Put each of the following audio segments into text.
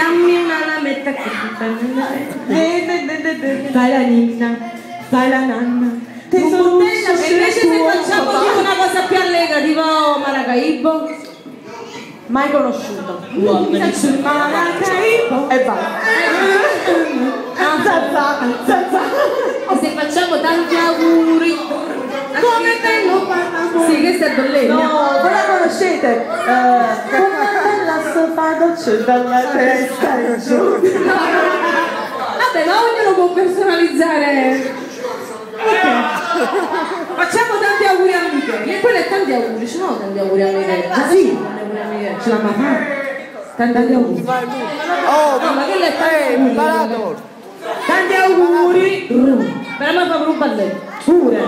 dammi una lametta che fai la ninna, fai la nanna. E invece se facciamo tipo una cosa più allegra, tipo Maracaibo, mai conosciuto. Maracaibo e vai. E se facciamo tanti auguri, come te lo parlo? Sì, questa è Bollegna. No, voi la conoscete. Come bella sofado c'è dalla testa in giù. Vabbè, ma ognuno può personalizzare. Okay. Facciamo tanti auguri a Michele. E quello è tanti auguri, ce n'ho tanti auguri a Michele. Ah sì? Ce la fa? Tanti auguri. Oh, no, ma quello è tanti auguri. Tanti auguri. Per me fa un balletto. Pure.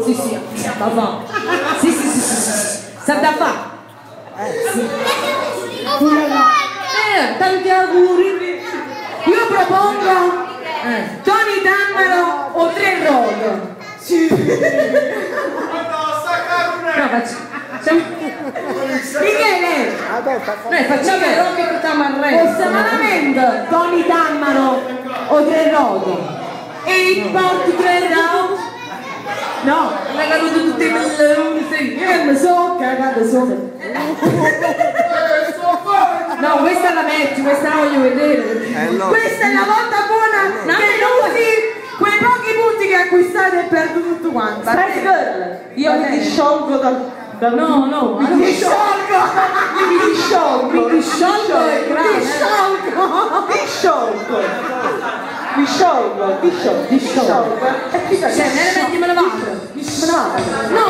Sì, sì. Sta fa. Sì. Sta da fa. Sì. Tanti auguri. Io propongo Tony D'Ammaro o Tre Rode. Sì. No, facciamo. Michele! Noi facciamo il rock che stiamo a re. Ossamalamente Tony D'Ammaro o Tre Rode. E i porti Tre Rode? No, l'ha caduto tutti i meloni. Io mi so cagato sopra. No, questa la metti, questa la voglio vedere. Questa è la volta buona che usi quei pochi punti che acquistate e perdo tutto quanto. Io mi disciolgo dal... No, mi disciolgo è grave. Disciolgo. Cioè, me ne vado. No!